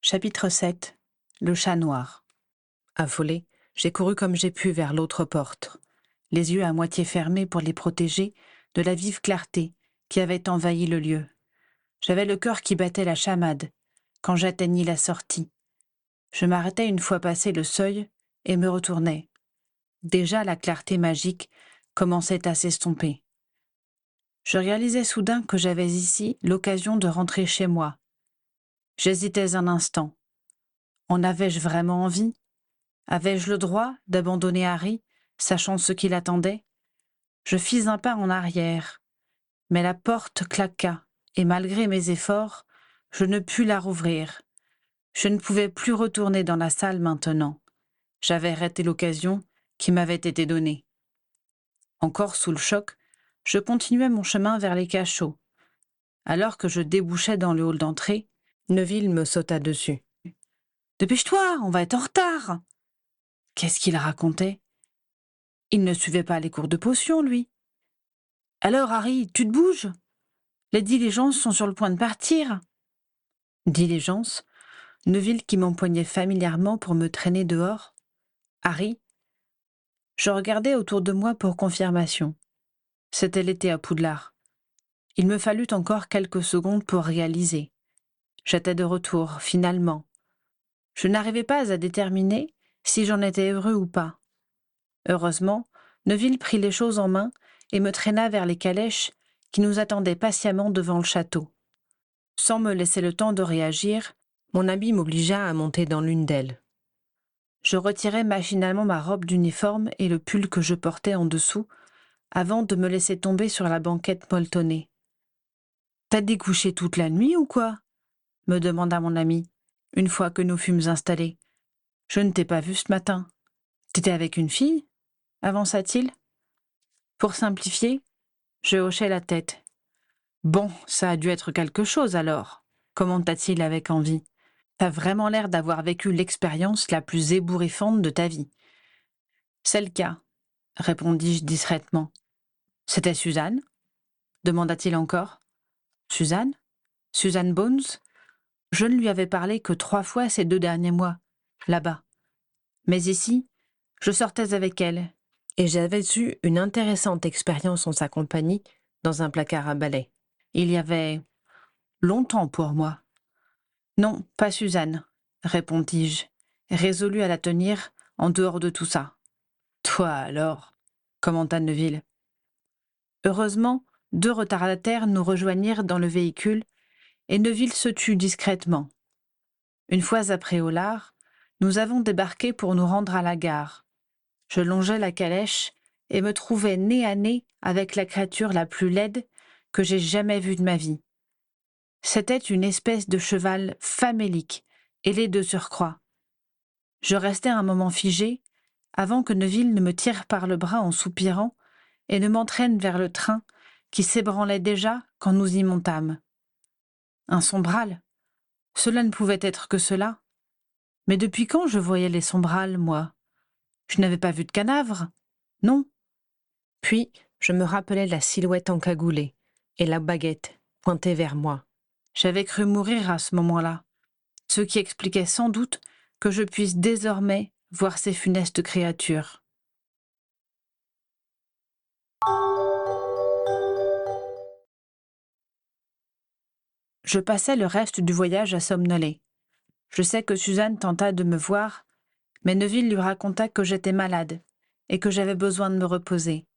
Chapitre 7. Le chat noir. Affolée, j'ai couru comme j'ai pu vers l'autre porte, les yeux à moitié fermés pour les protéger de la vive clarté qui avait envahi le lieu. J'avais le cœur qui battait la chamade quand j'atteignis la sortie. Je m'arrêtai une fois passé le seuil et me retournai. Déjà la clarté magique commençait à s'estomper. Je réalisais soudain que j'avais ici l'occasion de rentrer chez moi. J'hésitais un instant. En avais-je vraiment envie ? Avais-je le droit d'abandonner Harry, sachant ce qui l'attendait ? Je fis un pas en arrière, mais la porte claqua, et malgré mes efforts, je ne pus la rouvrir. Je ne pouvais plus retourner dans la salle maintenant. J'avais raté l'occasion qui m'avait été donnée. Encore sous le choc, je continuais mon chemin vers les cachots. Alors que je débouchais dans le hall d'entrée, Neville me sauta dessus. « Dépêche-toi, on va être en retard !» Qu'est-ce qu'il racontait ? Il ne suivait pas les cours de potions, lui. « Alors, Harry, tu te bouges ? Les diligences sont sur le point de partir. » Diligence, Neville qui m'empoignait familièrement pour me traîner dehors. Harry. Je regardais autour de moi pour confirmation. C'était l'été à Poudlard. Il me fallut encore quelques secondes pour réaliser. J'étais de retour, finalement. Je n'arrivais pas à déterminer si j'en étais heureux ou pas. Heureusement, Neville prit les choses en main et me traîna vers les calèches qui nous attendaient patiemment devant le château. Sans me laisser le temps de réagir, mon ami m'obligea à monter dans l'une d'elles. Je retirai machinalement ma robe d'uniforme et le pull que je portais en dessous, avant de me laisser tomber sur la banquette molletonnée. « T'as découché toute la nuit ou quoi ?» me demanda mon ami, une fois que nous fûmes installés. « Je ne t'ai pas vu ce matin. T'étais avec une fille ?» avança-t-il. Pour simplifier, je hochai la tête. « Bon, ça a dû être quelque chose alors », commenta-t-il avec envie. « T'as vraiment l'air d'avoir vécu l'expérience la plus ébouriffante de ta vie. »« C'est le cas, » répondis-je discrètement. « C'était Suzanne ?» demanda-t-il encore. « Suzanne ? Suzanne Bones ? Je ne lui avais parlé que 3 fois ces 2 derniers mois, là-bas. Mais ici, je sortais avec elle, et j'avais eu une intéressante expérience en sa compagnie dans un placard à balai. Il y avait longtemps pour moi. « Non, pas Suzanne, » répondis-je, résolu à la tenir en dehors de tout ça. « Toi alors ?» commenta Neville. Heureusement, 2 retardataires nous rejoignirent dans le véhicule et Neville se tut discrètement. Une fois après au lard, nous avons débarqué pour nous rendre à la gare. Je longeais la calèche et me trouvais nez à nez avec la créature la plus laide que j'ai jamais vue de ma vie. C'était une espèce de cheval famélique, ailé de surcroît. Je restai un moment figé, avant que Neville ne me tire par le bras en soupirant et ne m'entraîne vers le train qui s'ébranlait déjà quand nous y montâmes. Un sombral ? Cela ne pouvait être que cela. Mais depuis quand je voyais les sombrals, moi ? Je n'avais pas vu de canavre, non. Puis, je me rappelais la silhouette encagoulée et la baguette pointée vers moi. J'avais cru mourir à ce moment-là, ce qui expliquait sans doute que je puisse désormais voir ces funestes créatures. Je passais le reste du voyage à somnoler. Je sais que Suzanne tenta de me voir, mais Neville lui raconta que j'étais malade et que j'avais besoin de me reposer.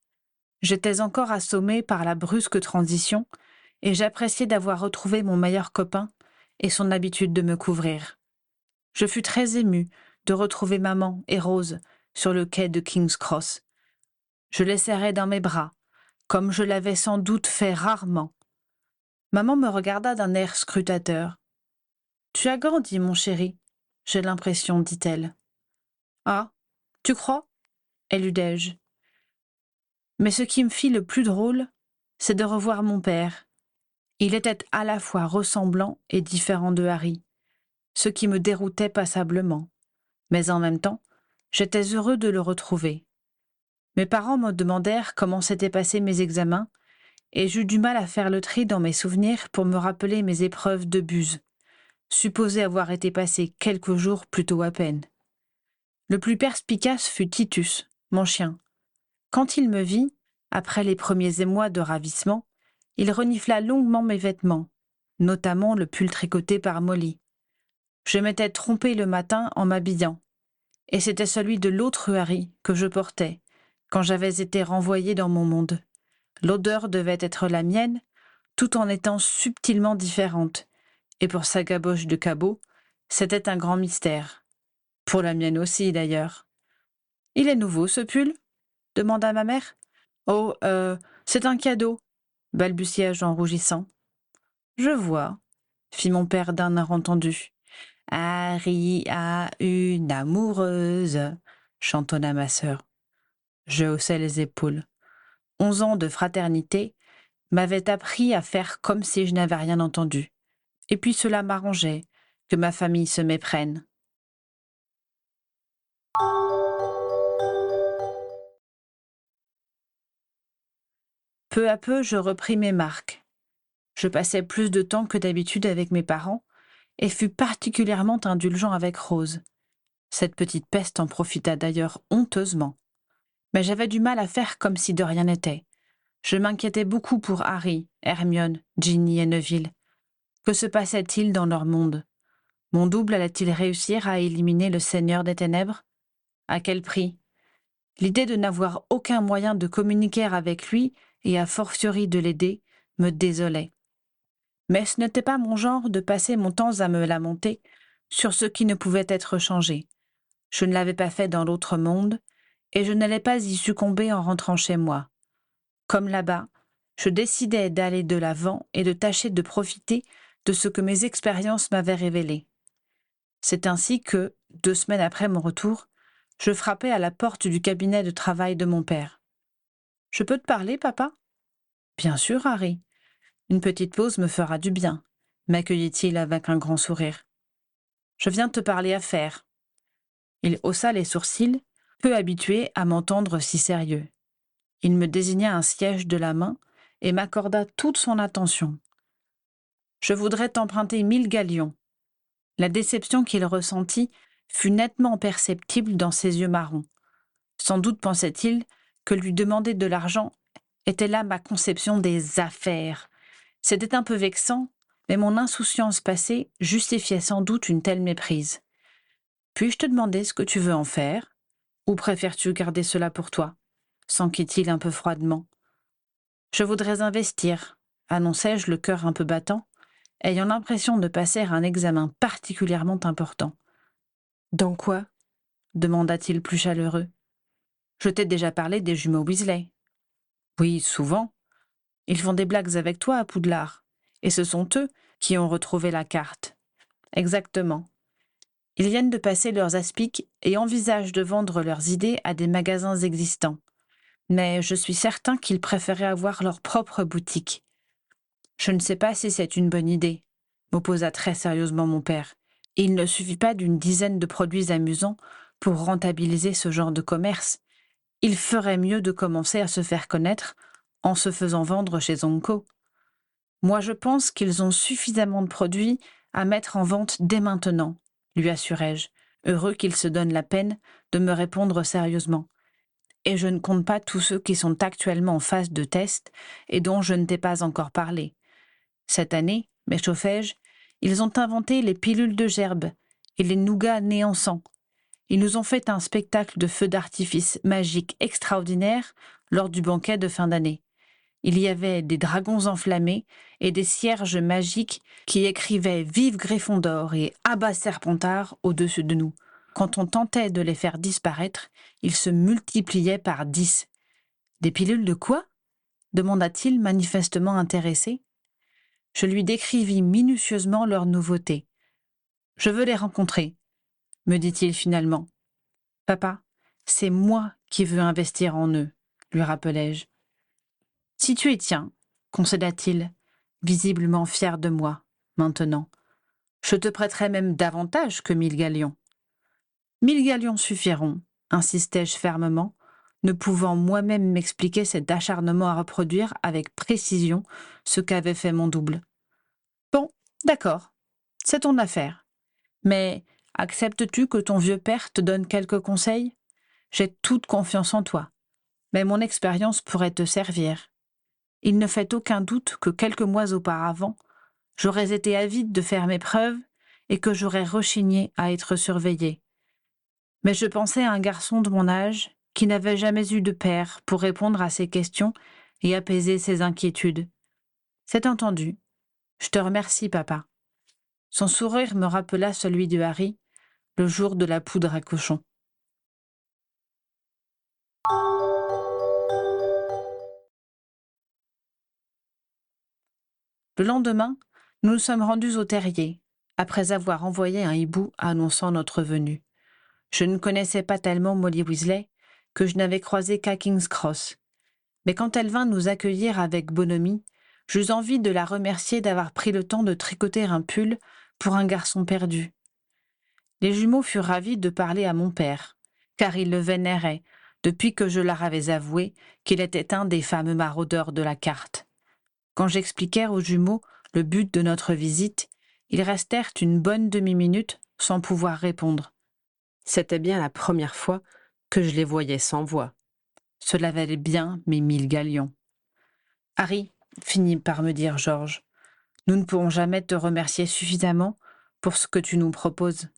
J'étais encore assommée par la brusque transition et j'appréciais d'avoir retrouvé mon meilleur copain et son habitude de me couvrir. Je fus très émue de retrouver maman et Rose sur le quai de King's Cross. Je les serrai dans mes bras, comme je l'avais sans doute fait rarement. Maman me regarda d'un air scrutateur. « Tu as grandi, mon chéri, j'ai l'impression, dit-elle. »« Ah, tu crois ?» éludai-je. Mais ce qui me fit le plus drôle, c'est de revoir mon père. Il était à la fois ressemblant et différent de Harry, ce qui me déroutait passablement. Mais en même temps, j'étais heureux de le retrouver. Mes parents me demandèrent comment s'étaient passés mes examens, et j'eus du mal à faire le tri dans mes souvenirs pour me rappeler mes épreuves de buse. supposé avoir été passé quelques jours plus tôt à peine. Le plus perspicace fut Titus, mon chien. Quand il me vit, après les premiers émois de ravissement, il renifla longuement mes vêtements, notamment le pull tricoté par Molly. Je m'étais trompée le matin en m'habillant, et c'était celui de l'autre Harry que je portais, quand j'avais été renvoyée dans mon monde. L'odeur devait être la mienne, tout en étant subtilement différente, et pour sa caboche de cabot, c'était un grand mystère. Pour la mienne aussi, d'ailleurs. « Il est nouveau, ce pull ?» demanda ma mère. « Oh, c'est un cadeau, » balbutiai-je en rougissant. « Je vois, » fit mon père d'un air entendu. « Harry a une amoureuse, » chantonna ma sœur. Je haussai les épaules. 11 ans de fraternité m'avaient appris à faire comme si je n'avais rien entendu. Et puis cela m'arrangeait que ma famille se méprenne. Peu à peu, je repris mes marques. Je passais plus de temps que d'habitude avec mes parents et fus particulièrement indulgent avec Rose. Cette petite peste en profita d'ailleurs honteusement. Mais j'avais du mal à faire comme si de rien n'était. Je m'inquiétais beaucoup pour Harry, Hermione, Ginny et Neville. Que se passait-il dans leur monde? Mon double allait-il réussir à éliminer le Seigneur des Ténèbres? À quel prix? L'idée de n'avoir aucun moyen de communiquer avec lui et a fortiori de l'aider me désolait. Mais ce n'était pas mon genre de passer mon temps à me lamenter sur ce qui ne pouvait être changé. Je ne l'avais pas fait dans l'autre monde, et je n'allais pas y succomber en rentrant chez moi. Comme là-bas, je décidai d'aller de l'avant et de tâcher de profiter de ce que mes expériences m'avaient révélé. C'est ainsi que, 2 semaines après mon retour, je frappai à la porte du cabinet de travail de mon père. « Je peux te parler, papa ?»« Bien sûr, Harry. Une petite pause me fera du bien, » m'accueillit-il avec un grand sourire. « Je viens te parler affaires. » Il haussa les sourcils, peu habitué à m'entendre si sérieux. Il me désigna un siège de la main et m'accorda toute son attention. « Je voudrais t'emprunter 1000 galions. » La déception qu'il ressentit fut nettement perceptible dans ses yeux marrons. Sans doute pensait-il que lui demander de l'argent était là ma conception des affaires. C'était un peu vexant, mais mon insouciance passée justifiait sans doute une telle méprise. « Puis-je te demander ce que tu veux en faire? Ou préfères-tu garder cela pour toi ?» s'enquit-il un peu froidement. « Je voudrais investir, » annonçai-je le cœur un peu battant, ayant l'impression de passer un examen particulièrement important. « Dans quoi ?» demanda-t-il plus chaleureux. « Je t'ai déjà parlé des jumeaux Weasley. »« Oui, souvent. Ils font des blagues avec toi à Poudlard, et ce sont eux qui ont retrouvé la carte. »« Exactement. Ils viennent de passer leurs aspics et envisagent de vendre leurs idées à des magasins existants. Mais je suis certain qu'ils préféraient avoir leur propre boutique. »« Je ne sais pas si c'est une bonne idée, » m'opposa très sérieusement mon père. « Il ne suffit pas d'une dizaine de produits amusants pour rentabiliser ce genre de commerce. Il ferait mieux de commencer à se faire connaître en se faisant vendre chez Onco. Moi, je pense qu'ils ont suffisamment de produits à mettre en vente dès maintenant, » lui assurai-je, heureux qu'il se donne la peine de me répondre sérieusement. « Et je ne compte pas tous ceux qui sont actuellement en phase de test et dont je ne t'ai pas encore parlé. Cette année, m'échauffai-je, ils ont inventé les pilules de gerbe et les nougats nés en sang. Ils nous ont fait un spectacle de feux d'artifice magique extraordinaire lors du banquet de fin d'année. Il y avait des dragons enflammés et des cierges magiques qui écrivaient « Vive Gryffondor » et « Abat Serpentard » au-dessus de nous. Quand on tentait de les faire disparaître, ils se multipliaient par 10. « Des pilules de quoi ?» demanda-t-il manifestement intéressé. Je lui décrivis minutieusement leurs nouveautés. « Je veux les rencontrer, » me dit-il finalement. « Papa, c'est moi qui veux investir en eux, » lui rappelai-je. « Si tu y tiens, » concéda-t-il, visiblement fier de moi, maintenant. « Je te prêterai même davantage que 1000 galions. »« 1000 galions suffiront, » insistai-je fermement, ne pouvant moi-même m'expliquer cet acharnement à reproduire avec précision ce qu'avait fait mon double. « Bon, d'accord. C'est ton affaire. Mais acceptes-tu que ton vieux père te donne quelques conseils? J'ai toute confiance en toi, mais mon expérience pourrait te servir. Il ne fait aucun doute que quelques mois auparavant, j'aurais été avide de faire mes preuves et que j'aurais rechigné à être surveillée. Mais je pensais à un garçon de mon âge qui n'avait jamais eu de père pour répondre à ses questions et apaiser ses inquiétudes. C'est entendu. Je te remercie, papa. Son sourire me rappela celui de Harry, le jour de la poudre à cochon. Le lendemain, nous nous sommes rendus au terrier, après avoir envoyé un hibou annonçant notre venue. Je ne connaissais pas tellement Molly Weasley que je n'avais croisé qu'à King's Cross. Mais quand elle vint nous accueillir avec bonhomie, j'eus envie de la remercier d'avoir pris le temps de tricoter un pull pour un garçon perdu. Les jumeaux furent ravis de parler à mon père, car ils le vénéraient, depuis que je leur avais avoué qu'il était un des fameux maraudeurs de la carte. Quand j'expliquai aux jumeaux le but de notre visite, ils restèrent une bonne demi-minute sans pouvoir répondre. C'était bien la première fois que je les voyais sans voix. Cela valait bien mes 1000 galions. « Harry, finit par me dire George, nous ne pourrons jamais te remercier suffisamment pour ce que tu nous proposes.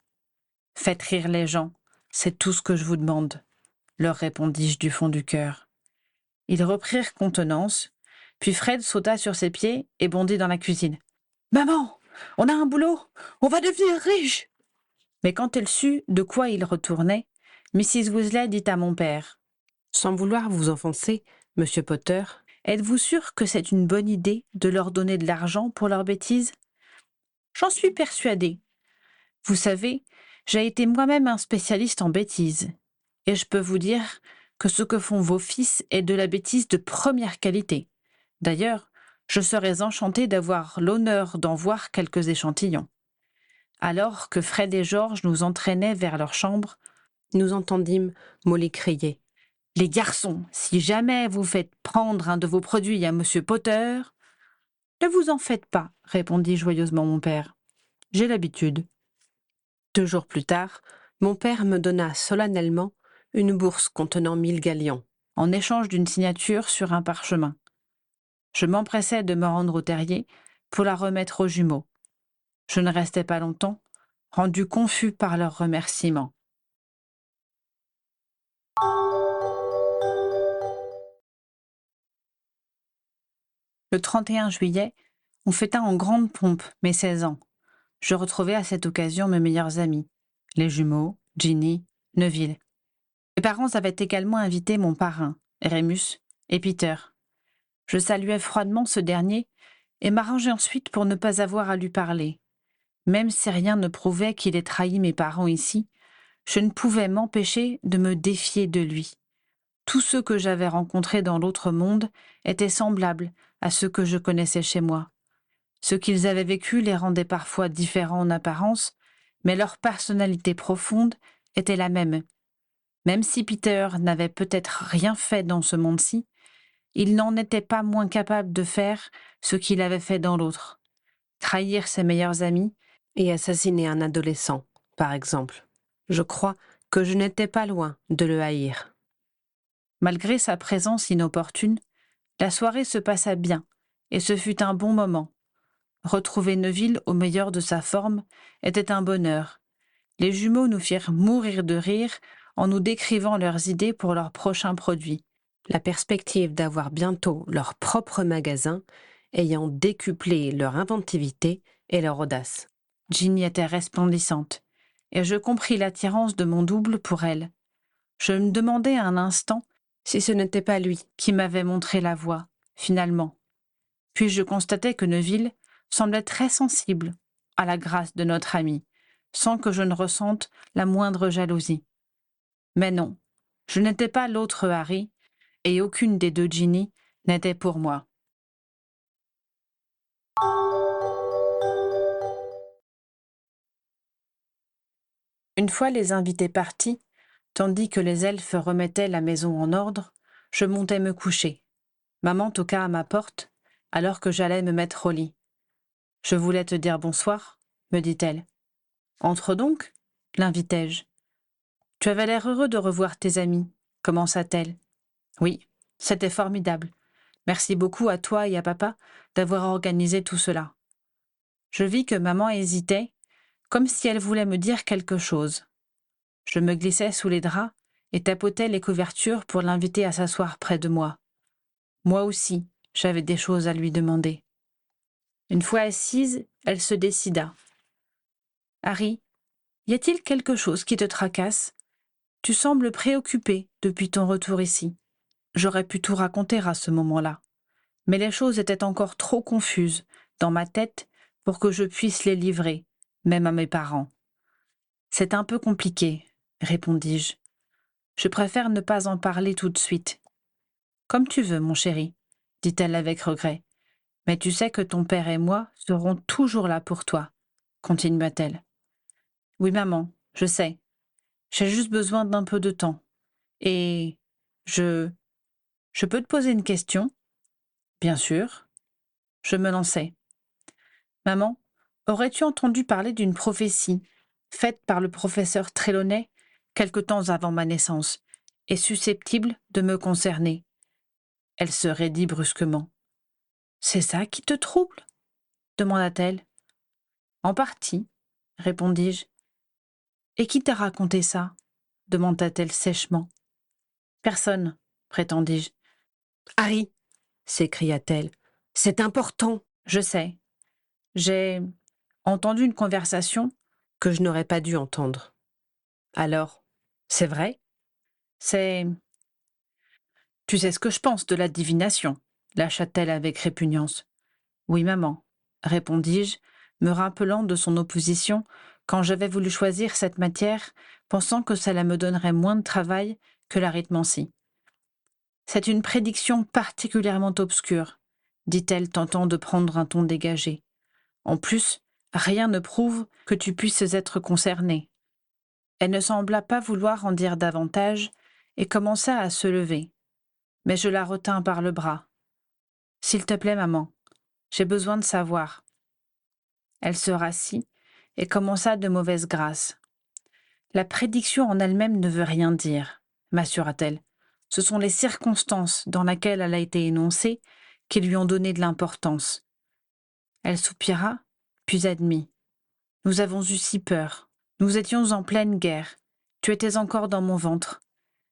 Faites rire les gens, c'est tout ce que je vous demande, leur répondis-je du fond du cœur. Ils reprirent contenance, puis Fred sauta sur ses pieds et bondit dans la cuisine. « Maman, on a un boulot, on va devenir riche !» Mais quand elle sut de quoi il retournait, Mrs. Weasley dit à mon père, « Sans vouloir vous enfoncer, Monsieur Potter, êtes-vous sûr que c'est une bonne idée de leur donner de l'argent pour leurs bêtises? J'en suis persuadée. Vous savez, j'ai été moi-même un spécialiste en bêtises, et je peux vous dire que ce que font vos fils est de la bêtise de première qualité. D'ailleurs, je serais enchantée d'avoir l'honneur d'en voir quelques échantillons. » Alors que Fred et George nous entraînaient vers leur chambre, nous entendîmes Molly crier. « Les garçons, si jamais vous faites prendre un de vos produits à Monsieur Potter… » »« Ne vous en faites pas, répondit joyeusement mon père. J'ai l'habitude. » 2 jours plus tard, mon père me donna solennellement une bourse contenant 1000 galions, en échange d'une signature sur un parchemin. Je m'empressai de me rendre au terrier pour la remettre aux jumeaux. Je ne restai pas longtemps, rendu confus par leurs remerciements. Le 31 juillet, on fêta en grande pompe mes 16 ans. Je retrouvai à cette occasion mes meilleurs amis, les jumeaux, Ginny, Neville. Mes parents avaient également invité mon parrain, Remus, et Peter. Je saluai froidement ce dernier et m'arrangeai ensuite pour ne pas avoir à lui parler. Même si rien ne prouvait qu'il ait trahi mes parents ici, je ne pouvais m'empêcher de me défier de lui. Tous ceux que j'avais rencontrés dans l'autre monde étaient semblables à ceux que je connaissais chez moi. Ce qu'ils avaient vécu les rendait parfois différents en apparence, mais leur personnalité profonde était la même. Même si Peter n'avait peut-être rien fait dans ce monde-ci, il n'en était pas moins capable de faire ce qu'il avait fait dans l'autre. Trahir ses meilleurs amis et assassiner un adolescent, par exemple. Je crois que je n'étais pas loin de le haïr. Malgré sa présence inopportune, la soirée se passa bien, et ce fut un bon moment. Retrouver Neville au meilleur de sa forme était un bonheur. Les jumeaux nous firent mourir de rire en nous décrivant leurs idées pour leurs prochains produits. La perspective d'avoir bientôt leur propre magasin ayant décuplé leur inventivité et leur audace. Ginny était resplendissante, et je compris l'attirance de mon double pour elle. Je me demandais un instant si ce n'était pas lui qui m'avait montré la voie, finalement. Puis je constatai que Neville semblait très sensible à la grâce de notre ami, sans que je ne ressente la moindre jalousie. Mais non, je n'étais pas l'autre Harry, et aucune des 2 Ginny n'était pour moi. Une fois les invités partis, tandis que les elfes remettaient la maison en ordre, je montais me coucher. Maman toqua à ma porte, alors que j'allais me mettre au lit. « Je voulais te dire bonsoir, me dit-elle. Entre donc, l'invitai-je. Tu avais l'air heureux de revoir tes amis, commença-t-elle. Oui, c'était formidable. Merci beaucoup à toi et à papa d'avoir organisé tout cela. Je vis que maman hésitait, comme si elle voulait me dire quelque chose. Je me glissai sous les draps et tapotai les couvertures pour l'inviter à s'asseoir près de moi. Moi aussi, j'avais des choses à lui demander. Une fois assise, elle se décida. « Harry, y a-t-il quelque chose qui te tracasse ? Tu sembles préoccupé depuis ton retour ici. » J'aurais pu tout raconter à ce moment-là, mais les choses étaient encore trop confuses dans ma tête pour que je puisse les livrer, même à mes parents. « C'est un peu compliqué, » répondis-je. « Je préfère ne pas en parler tout de suite. »« Comme tu veux, mon chéri, » dit-elle avec regret. « Mais tu sais que ton père et moi serons toujours là pour toi, » continua-t-elle. « Oui, maman, je sais. J'ai juste besoin d'un peu de temps. Et je peux te poser une question ? Bien sûr. Je me lançai. Maman, aurais-tu entendu parler d'une prophétie faite par le professeur Trelawney quelque temps avant ma naissance et susceptible de me concerner? Elle se raidit brusquement. C'est ça qui te trouble ? Demanda-t-elle. En partie, répondis-je. Et qui t'a raconté ça ? Demanda-t-elle sèchement. Personne, prétendis-je. Harry, s'écria-t-elle, c'est important. Je sais. J'ai entendu une conversation que je n'aurais pas dû entendre. Alors, c'est vrai ? C'est... Tu sais ce que je pense de la divination, lâcha-t-elle avec répugnance. Oui, maman, répondis-je, me rappelant de son opposition quand j'avais voulu choisir cette matière, pensant que cela me donnerait moins de travail que l'arithmancie. C'est une prédiction particulièrement obscure, dit-elle, tentant de prendre un ton dégagé. En plus, rien ne prouve que tu puisses être concerné. Elle ne sembla pas vouloir en dire davantage et commença à se lever. Mais je la retins par le bras. « S'il te plaît, maman, j'ai besoin de savoir. » Elle se rassit et commença de mauvaise grâce. « La prédiction en elle-même ne veut rien dire, » m'assura-t-elle. « Ce sont les circonstances dans lesquelles elle a été énoncée qui lui ont donné de l'importance. » Elle soupira, puis admit. « Nous avons eu si peur. Nous étions en pleine guerre. Tu étais encore dans mon ventre.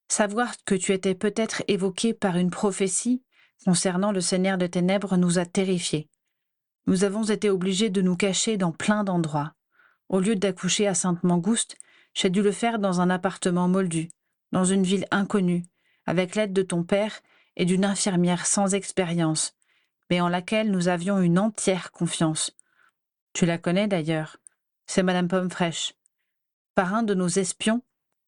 Savoir que tu étais peut-être évoqué par une prophétie concernant le Seigneur des Ténèbres nous a terrifiés. Nous avons été obligés de nous cacher dans plein d'endroits. Au lieu d'accoucher à Sainte-Mangouste, j'ai dû le faire dans un appartement moldu, dans une ville inconnue, avec l'aide de ton père et d'une infirmière sans expérience, mais en laquelle nous avions une entière confiance. Tu la connais d'ailleurs, c'est Madame Pomme-Fraîche. Par un de nos espions,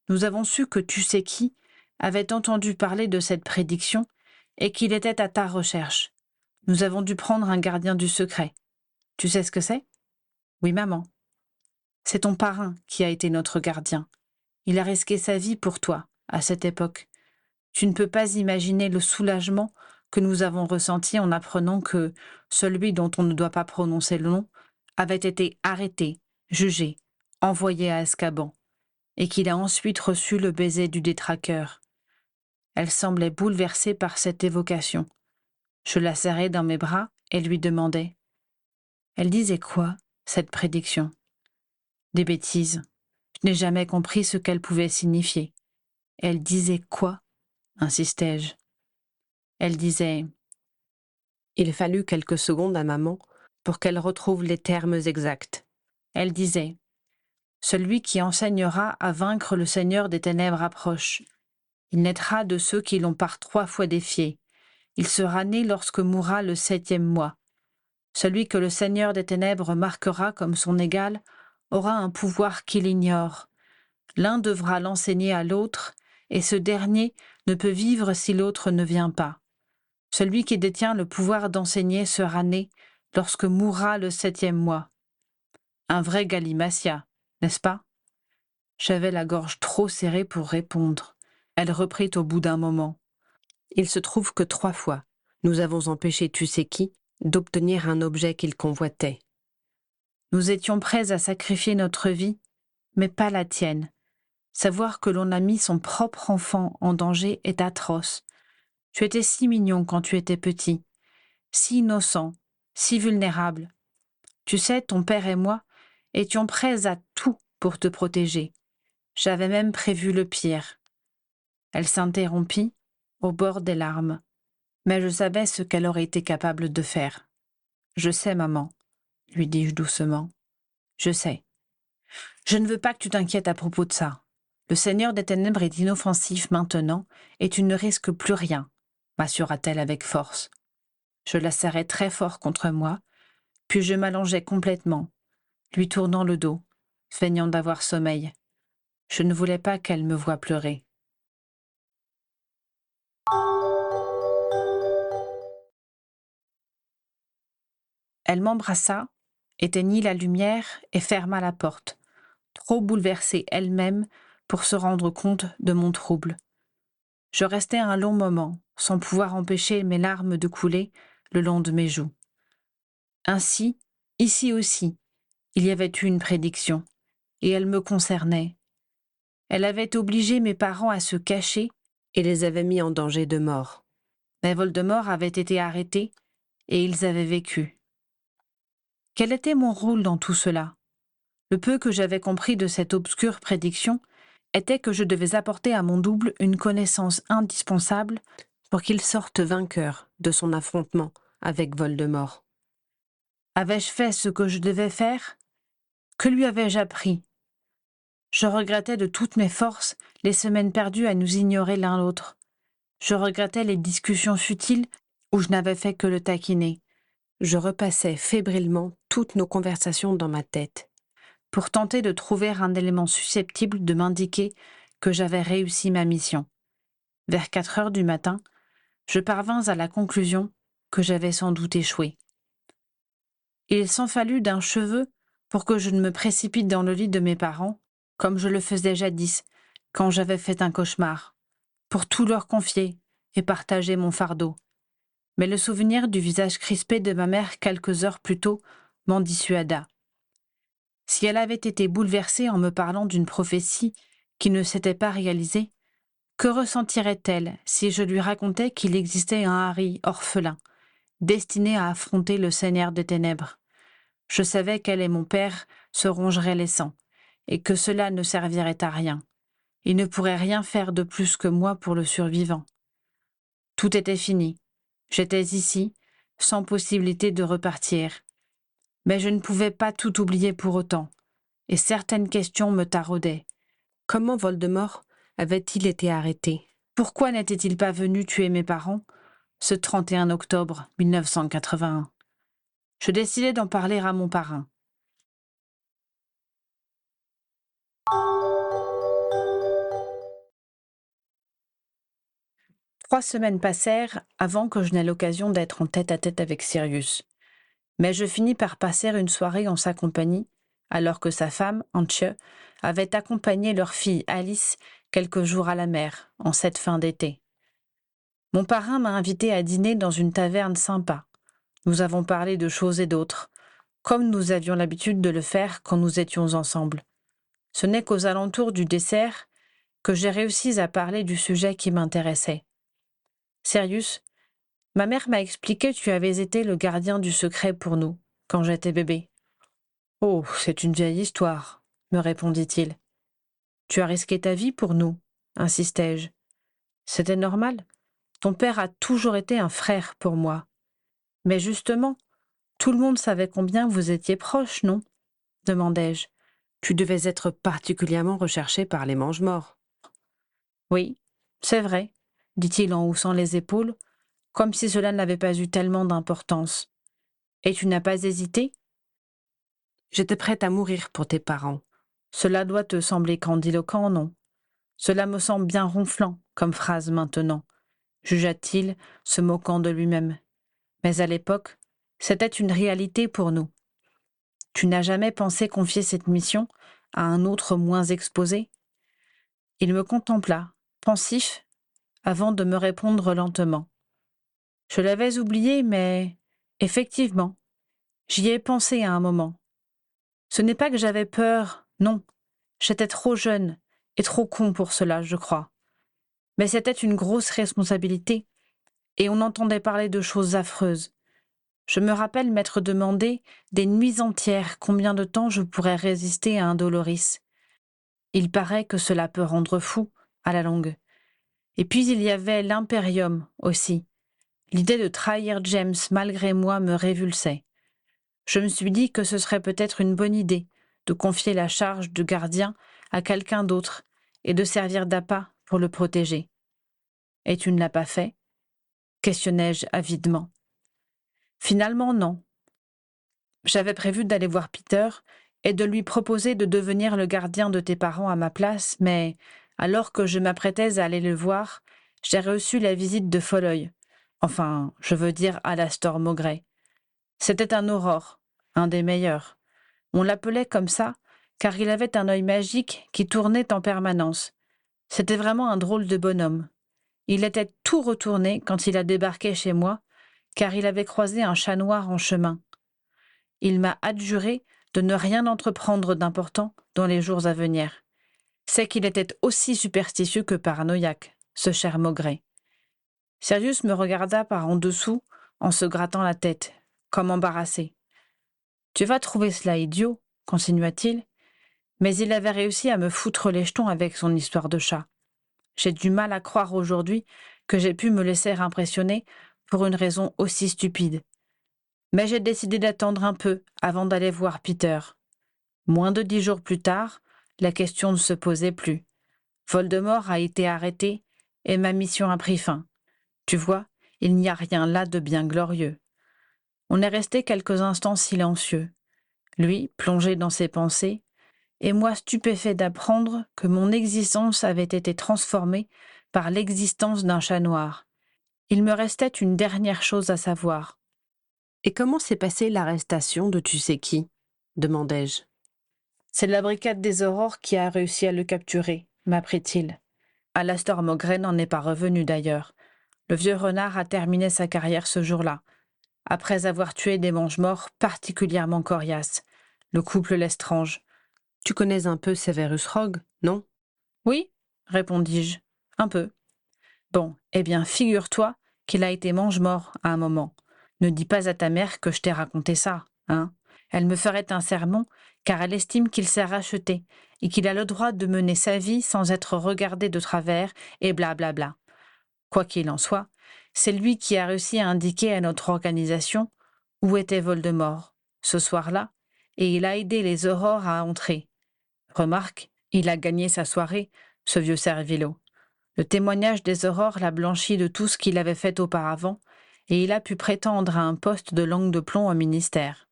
nous avons su que tu sais qui avait entendu parler de cette prédiction et qu'il était à ta recherche. Nous avons dû prendre un gardien du secret. Tu sais ce que c'est ? Oui, maman. C'est ton parrain qui a été notre gardien. Il a risqué sa vie pour toi, à cette époque. Tu ne peux pas imaginer le soulagement que nous avons ressenti en apprenant que celui dont on ne doit pas prononcer le nom avait été arrêté, jugé, envoyé à Azkaban, et qu'il a ensuite reçu le baiser du détraqueur. Elle semblait bouleversée par cette évocation. Je la serrai dans mes bras et lui demandai. Elle disait quoi, cette prédiction ? Des bêtises. Je n'ai jamais compris ce qu'elle pouvait signifier. Elle disait quoi ? Insistai-je. Elle disait. Il fallut quelques secondes à maman pour qu'elle retrouve les termes exacts. Elle disait. Celui qui enseignera à vaincre le Seigneur des Ténèbres approche. Il naîtra de ceux qui l'ont par 3 fois défié. Il sera né lorsque mourra le 7e mois. Celui que le Seigneur des Ténèbres marquera comme son égal aura un pouvoir qu'il ignore. L'un devra l'enseigner à l'autre, et ce dernier ne peut vivre si l'autre ne vient pas. Celui qui détient le pouvoir d'enseigner sera né lorsque mourra le 7e mois. Un vrai galimatia, n'est-ce pas ? J'avais la gorge trop serrée pour répondre. Elle reprit au bout d'un moment. Il se trouve que 3 fois, nous avons empêché tu sais qui d'obtenir un objet qu'il convoitait. Nous étions prêts à sacrifier notre vie, mais pas la tienne. Savoir que l'on a mis son propre enfant en danger est atroce. Tu étais si mignon quand tu étais petit, si innocent, si vulnérable. Tu sais, ton père et moi étions prêts à tout pour te protéger. J'avais même prévu le pire. » Elle s'interrompit, au bord des larmes. Mais je savais ce qu'elle aurait été capable de faire. « Je sais, maman, » lui dis-je doucement. « Je sais. Je ne veux pas que tu t'inquiètes à propos de ça. Le Seigneur des Ténèbres est inoffensif maintenant, et tu ne risques plus rien, » m'assura-t-elle avec force. Je la serrai très fort contre moi, puis je m'allongeai complètement, lui tournant le dos, feignant d'avoir sommeil. Je ne voulais pas qu'elle me voie pleurer. Elle m'embrassa, éteignit la lumière et ferma la porte, trop bouleversée elle-même pour se rendre compte de mon trouble. Je restai un long moment, sans pouvoir empêcher mes larmes de couler le long de mes joues. Ainsi, ici aussi, il y avait eu une prédiction, et elle me concernait. Elle avait obligé mes parents à se cacher et les avait mis en danger de mort. Mais Voldemort avait été arrêté, et ils avaient vécu. Quel était mon rôle dans tout cela ? Le peu que j'avais compris de cette obscure prédiction était que je devais apporter à mon double une connaissance indispensable pour qu'il sorte vainqueur de son affrontement avec Voldemort. Avais-je fait ce que je devais faire ? Que lui avais-je appris ? Je regrettais de toutes mes forces les semaines perdues à nous ignorer l'un l'autre. Je regrettais les discussions futiles où je n'avais fait que le taquiner. Je repassais fébrilement toutes nos conversations dans ma tête, pour tenter de trouver un élément susceptible de m'indiquer que j'avais réussi ma mission. Vers 4 heures du matin, je parvins à la conclusion que j'avais sans doute échoué. Il s'en fallut d'un cheveu pour que je ne me précipite dans le lit de mes parents, comme je le faisais jadis, quand j'avais fait un cauchemar, pour tout leur confier et partager mon fardeau. Mais le souvenir du visage crispé de ma mère quelques heures plus tôt m'en dissuada. Si elle avait été bouleversée en me parlant d'une prophétie qui ne s'était pas réalisée, que ressentirait-elle si je lui racontais qu'il existait un Harry orphelin, destiné à affronter le Seigneur des Ténèbres ? Je savais qu'elle et mon père se rongeraient les sangs, et que cela ne servirait à rien. Ils ne pourraient rien faire de plus que moi pour le survivant. Tout était fini. J'étais ici, sans possibilité de repartir. Mais je ne pouvais pas tout oublier pour autant, et certaines questions me taraudaient. Comment Voldemort avait-il été arrêté ? Pourquoi n'était-il pas venu tuer mes parents ce 31 octobre 1981 ? Je décidai d'en parler à mon parrain. Trois semaines passèrent avant que je n'aie l'occasion d'être en tête-à-tête avec Sirius. Mais je finis par passer une soirée en sa compagnie, alors que sa femme, Antje, avait accompagné leur fille Alice quelques jours à la mer, en cette fin d'été. Mon parrain m'a invité à dîner dans une taverne sympa. Nous avons parlé de choses et d'autres, comme nous avions l'habitude de le faire quand nous étions ensemble. Ce n'est qu'aux alentours du dessert que j'ai réussi à parler du sujet qui m'intéressait. Sirius, ma mère m'a expliqué que tu avais été le gardien du secret pour nous, quand j'étais bébé. Oh, c'est une vieille histoire, me répondit-il. Tu as risqué ta vie pour nous, insistai-je. C'était normal. Ton père a toujours été un frère pour moi. Mais justement, tout le monde savait combien vous étiez proches, non ? Demandai-je. Tu devais être particulièrement recherché par les mange-morts. Oui, c'est vrai, dit-il en haussant les épaules, comme si cela n'avait pas eu tellement d'importance. Et tu n'as pas hésité ? J'étais prête à mourir pour tes parents. Cela doit te sembler grandiloquent, non ? Cela me semble bien ronflant comme phrase maintenant, jugea-t-il, se moquant de lui-même. Mais à l'époque, c'était une réalité pour nous. Tu n'as jamais pensé confier cette mission à un autre moins exposé ? Il me contempla, pensif, avant de me répondre lentement. Je l'avais oublié, mais effectivement, j'y ai pensé à un moment. Ce n'est pas que j'avais peur, non. J'étais trop jeune et trop con pour cela, je crois. Mais c'était une grosse responsabilité, et on entendait parler de choses affreuses. Je me rappelle m'être demandé des nuits entières combien de temps je pourrais résister à un Doloris. Il paraît que cela peut rendre fou, à la longue. Et puis il y avait l'impérium aussi. L'idée de trahir James malgré moi me révulsait. Je me suis dit que ce serait peut-être une bonne idée de confier la charge de gardien à quelqu'un d'autre et de servir d'appât pour le protéger. « Et tu ne l'as pas fait ?» questionnai-je avidement. Finalement, non. J'avais prévu d'aller voir Peter et de lui proposer de devenir le gardien de tes parents à ma place, mais alors que je m'apprêtais à aller le voir, j'ai reçu la visite de Folleuil. Enfin, je veux dire Alastor Maugrey. C'était un aurore, un des meilleurs. On l'appelait comme ça, car il avait un œil magique qui tournait en permanence. C'était vraiment un drôle de bonhomme. Il était tout retourné quand il a débarqué chez moi, car il avait croisé un chat noir en chemin. Il m'a adjuré de ne rien entreprendre d'important dans les jours à venir. C'est qu'il était aussi superstitieux que paranoïaque, ce cher Maugrey. Sirius me regarda par en dessous, en se grattant la tête, comme embarrassé. « Tu vas trouver cela idiot, » continua-t-il, mais il avait réussi à me foutre les jetons avec son histoire de chat. J'ai du mal à croire aujourd'hui que j'ai pu me laisser impressionner pour une raison aussi stupide. Mais j'ai décidé d'attendre un peu avant d'aller voir Peter. Moins de 10 jours plus tard, la question ne se posait plus. Voldemort a été arrêté et ma mission a pris fin. Tu vois, il n'y a rien là de bien glorieux. On est resté quelques instants silencieux, lui plongé dans ses pensées, et moi stupéfait d'apprendre que mon existence avait été transformée par l'existence d'un chat noir. Il me restait une dernière chose à savoir. « Et comment s'est passée l'arrestation de tu sais qui ?» demandai-je. « C'est la brigade des Aurores qui a réussi à le capturer, m'apprit-il. Alastor Maugrey n'en est pas revenu d'ailleurs. Le vieux renard a terminé sa carrière ce jour-là, après avoir tué des mange-morts particulièrement coriaces, le couple Lestrange. Tu connais un peu Severus Rogue, non ? Oui, répondis-je, un peu. Bon, eh bien, figure-toi qu'il a été mange-mort à un moment. Ne dis pas à ta mère que je t'ai raconté ça, hein. Elle me ferait un sermon, car elle estime qu'il s'est racheté et qu'il a le droit de mener sa vie sans être regardé de travers et blablabla. Quoi qu'il en soit, c'est lui qui a réussi à indiquer à notre organisation où était Voldemort, ce soir-là, et il a aidé les Aurores à entrer. Remarque, il a gagné sa soirée, ce vieux Cervillo. Le témoignage des Aurores l'a blanchi de tout ce qu'il avait fait auparavant, et il a pu prétendre à un poste de langue de plomb au ministère.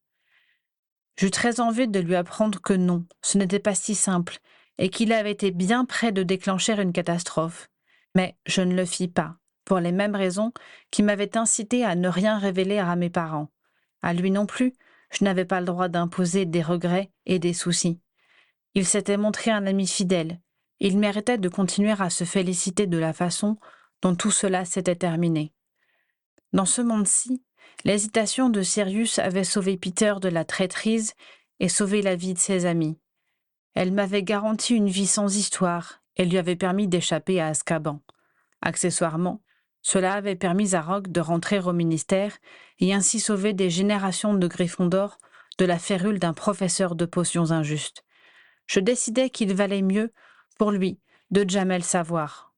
J'eus très envie de lui apprendre que non, ce n'était pas si simple, et qu'il avait été bien près de déclencher une catastrophe. Mais je ne le fis pas, pour les mêmes raisons qui m'avaient incité à ne rien révéler à mes parents. À lui non plus, je n'avais pas le droit d'imposer des regrets et des soucis. Il s'était montré un ami fidèle. Il méritait de continuer à se féliciter de la façon dont tout cela s'était terminé. Dans ce monde-ci, l'hésitation de Sirius avait sauvé Peter de la traîtrise et sauvé la vie de ses amis. Elle m'avait garanti une vie sans histoire et lui avait permis d'échapper à Azkaban. Accessoirement, cela avait permis à Rogue de rentrer au ministère et ainsi sauver des générations de Gryffondor de la férule d'un professeur de potions injustes. Je décidai qu'il valait mieux, pour lui, de jamais le savoir.